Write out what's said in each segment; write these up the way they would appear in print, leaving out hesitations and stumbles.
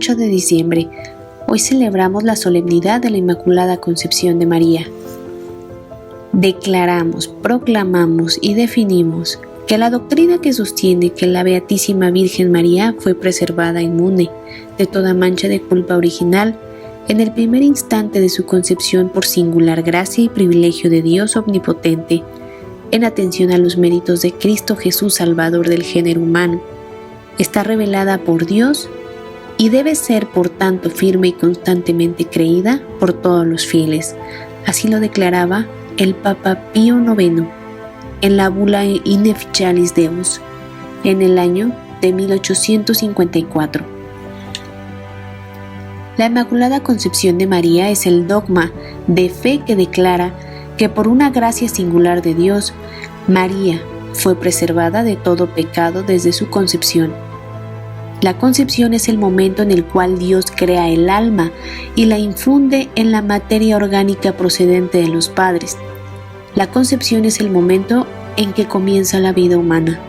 8 de diciembre. Hoy celebramos la solemnidad de la Inmaculada Concepción de María. Declaramos, proclamamos y definimos que la doctrina que sostiene que la Beatísima Virgen María fue preservada inmune de toda mancha de culpa original en el primer instante de su concepción por singular gracia y privilegio de Dios Omnipotente, en atención a los méritos de Cristo Jesús, Salvador del género humano, está revelada por Dios y debe ser por tanto firme y constantemente creída por todos los fieles. Así lo declaraba el Papa Pío IX en la bula Inefficialis Deus en el año de 1854. La Inmaculada Concepción de María es el dogma de fe que declara que por una gracia singular de Dios, María fue preservada de todo pecado desde su concepción. La concepción es el momento en el cual Dios crea el alma y la infunde en la materia orgánica procedente de los padres. La concepción es el momento en que comienza la vida humana.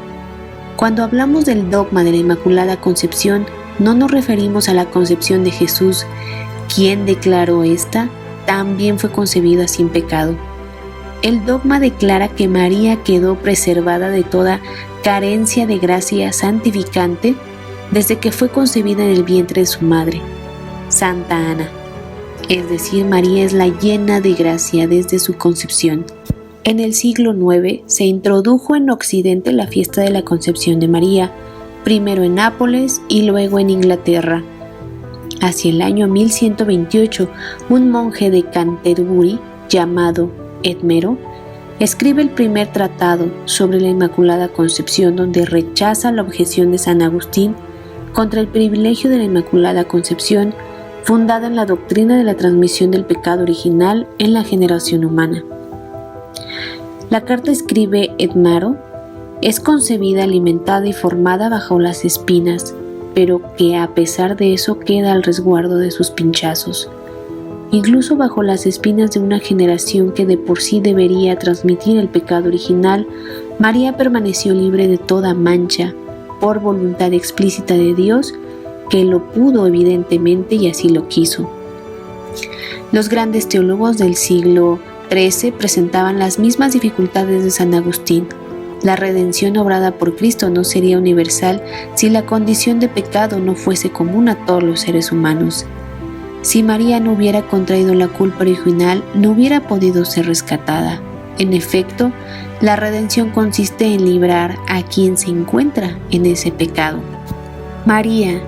Cuando hablamos del dogma de la Inmaculada Concepción, no nos referimos a la concepción de Jesús, quien declaró esta, también fue concebida sin pecado. El dogma declara que María quedó preservada de toda carencia de gracia santificante desde que fue concebida en el vientre de su madre, Santa Ana. Es decir, María es la llena de gracia desde su concepción. En el siglo IX se introdujo en Occidente la fiesta de la Concepción de María, primero en Nápoles y luego en Inglaterra. Hacia el año 1128, un monje de Canterbury llamado Edmero escribe el primer tratado sobre la Inmaculada Concepción, donde rechaza la objeción de San Agustín contra el privilegio de la Inmaculada Concepción, fundada en la doctrina de la transmisión del pecado original en la generación humana. La carta, escribe Edmaro, es concebida, alimentada y formada bajo las espinas, pero que a pesar de eso queda al resguardo de sus pinchazos. Incluso bajo las espinas de una generación que de por sí debería transmitir el pecado original, María permaneció libre de toda mancha, por voluntad explícita de Dios, que lo pudo evidentemente y así lo quiso. Los grandes teólogos del siglo XIII presentaban las mismas dificultades de San Agustín. La redención obrada por Cristo no sería universal si la condición de pecado no fuese común a todos los seres humanos. Si María no hubiera contraído la culpa original, no hubiera podido ser rescatada. En efecto, la redención consiste en librar a quien se encuentra en ese pecado. María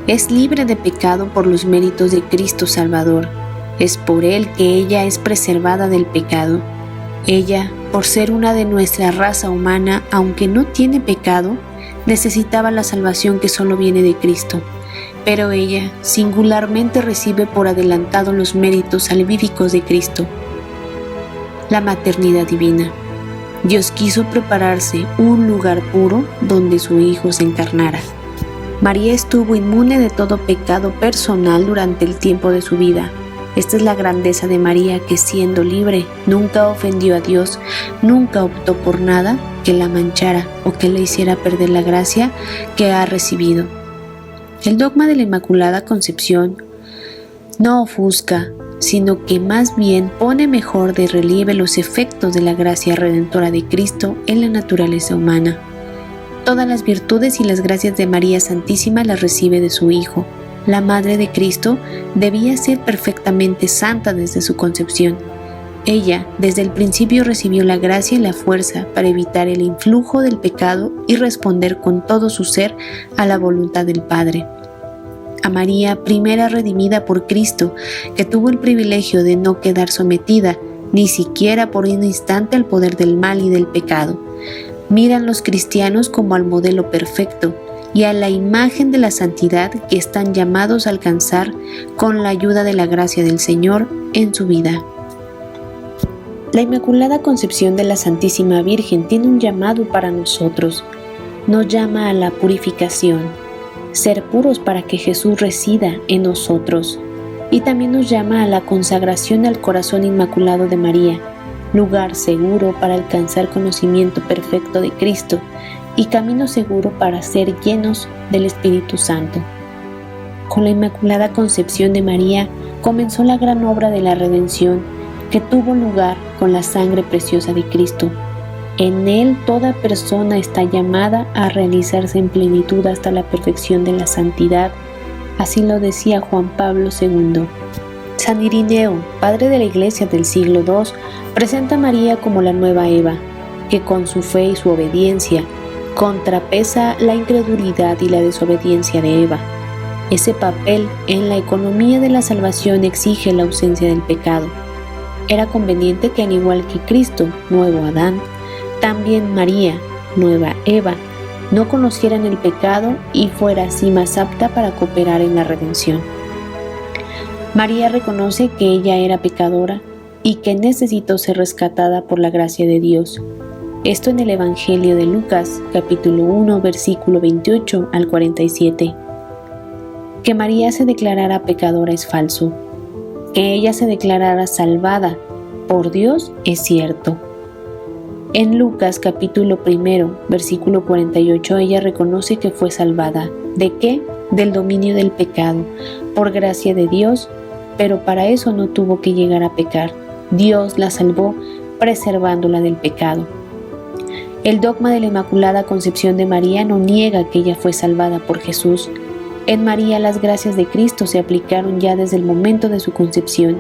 es libre de pecado por los méritos de Cristo Salvador. Es por Él que ella es preservada del pecado. Ella, por ser una de nuestra raza humana, aunque no tiene pecado, necesitaba la salvación que solo viene de Cristo. Pero ella singularmente recibe por adelantado los méritos salvíficos de Cristo. La maternidad divina. Dios quiso prepararse un lugar puro donde su Hijo se encarnara. María estuvo inmune de todo pecado personal durante el tiempo de su vida. Esta es la grandeza de María, que siendo libre, nunca ofendió a Dios, nunca optó por nada que la manchara o que le hiciera perder la gracia que ha recibido. El dogma de la Inmaculada Concepción no ofusca, sino que más bien pone mejor de relieve los efectos de la gracia redentora de Cristo en la naturaleza humana. Todas las virtudes y las gracias de María Santísima las recibe de su Hijo. La Madre de Cristo debía ser perfectamente santa desde su concepción. Ella, desde el principio, recibió la gracia y la fuerza para evitar el influjo del pecado y responder con todo su ser a la voluntad del Padre. A María, primera redimida por Cristo, que tuvo el privilegio de no quedar sometida ni siquiera por un instante al poder del mal y del pecado. Miran los cristianos como al modelo perfecto y a la imagen de la santidad que están llamados a alcanzar con la ayuda de la gracia del Señor en su vida. La Inmaculada Concepción de la Santísima Virgen tiene un llamado para nosotros. Nos llama a la purificación, ser puros para que Jesús resida en nosotros. Y también nos llama a la consagración al corazón inmaculado de María, lugar seguro para alcanzar conocimiento perfecto de Cristo y camino seguro para ser llenos del Espíritu Santo. Con la Inmaculada Concepción de María comenzó la gran obra de la redención que tuvo lugar con la sangre preciosa de Cristo. En Él toda persona está llamada a realizarse en plenitud hasta la perfección de la santidad. Así lo decía Juan Pablo II. San Irineo, padre de la Iglesia del siglo II, presenta a María como la nueva Eva, que con su fe y su obediencia contrapesa la incredulidad y la desobediencia de Eva. Ese papel en la economía de la salvación exige la ausencia del pecado. Era conveniente que, al igual que Cristo, nuevo Adán, también María, nueva Eva, no conocieran el pecado y fuera así más apta para cooperar en la redención. María reconoce que ella era pecadora y que necesitó ser rescatada por la gracia de Dios. Esto en el Evangelio de Lucas, capítulo 1, versículo 28 al 47. Que María se declarara pecadora es falso. Que ella se declarara salvada por Dios es cierto. En Lucas capítulo 1, versículo 48, ella reconoce que fue salvada. ¿De qué? Del dominio del pecado, por gracia de Dios, pero para eso no tuvo que llegar a pecar. Dios la salvó preservándola del pecado. El dogma de la Inmaculada Concepción de María no niega que ella fue salvada por Jesús. En María las gracias de Cristo se aplicaron ya desde el momento de su concepción.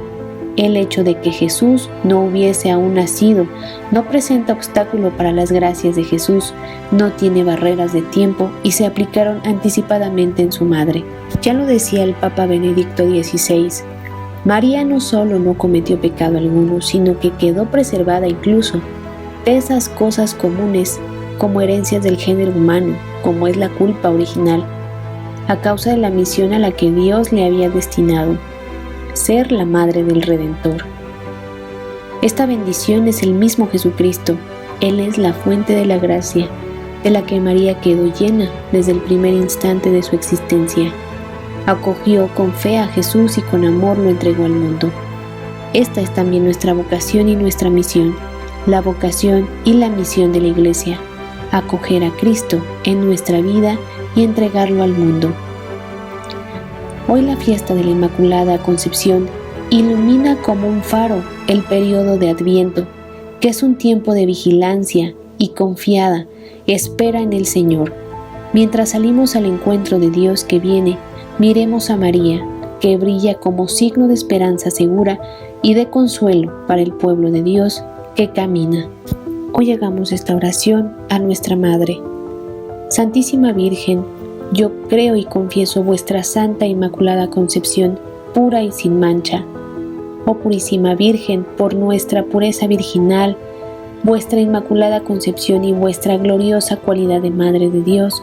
El hecho de que Jesús no hubiese aún nacido no presenta obstáculo para las gracias de Jesús, no tiene barreras de tiempo y se aplicaron anticipadamente en su madre. Ya lo decía el Papa Benedicto XVI, María no solo no cometió pecado alguno, sino que quedó preservada incluso de esas cosas comunes como herencias del género humano, como es la culpa original, a causa de la misión a la que Dios le había destinado, ser la madre del Redentor. Esta bendición es el mismo Jesucristo. Él es la fuente de la gracia, de la que María quedó llena desde el primer instante de su existencia. Acogió con fe a Jesús y con amor lo entregó al mundo. Esta es también nuestra vocación y nuestra misión, la vocación y la misión de la Iglesia, acoger a Cristo en nuestra vida y entregarlo al mundo. Hoy la fiesta de la Inmaculada Concepción ilumina como un faro el periodo de Adviento, que es un tiempo de vigilancia y confiada espera en el Señor. Mientras salimos al encuentro de Dios que viene, miremos a María, que brilla como signo de esperanza segura y de consuelo para el pueblo de Dios que camina. Hoy hagamos esta oración a nuestra Madre. Santísima Virgen, yo creo y confieso vuestra Santa Inmaculada Concepción, pura y sin mancha. Oh Purísima Virgen, por nuestra pureza virginal, vuestra Inmaculada Concepción y vuestra gloriosa cualidad de Madre de Dios,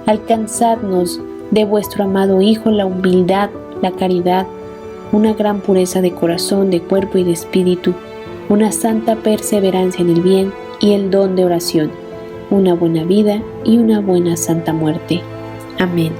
alcanzadnos de vuestro amado Hijo la humildad, la caridad, una gran pureza de corazón, de cuerpo y de espíritu, una santa perseverancia en el bien y el don de oración, una buena vida y una buena santa muerte. Amén.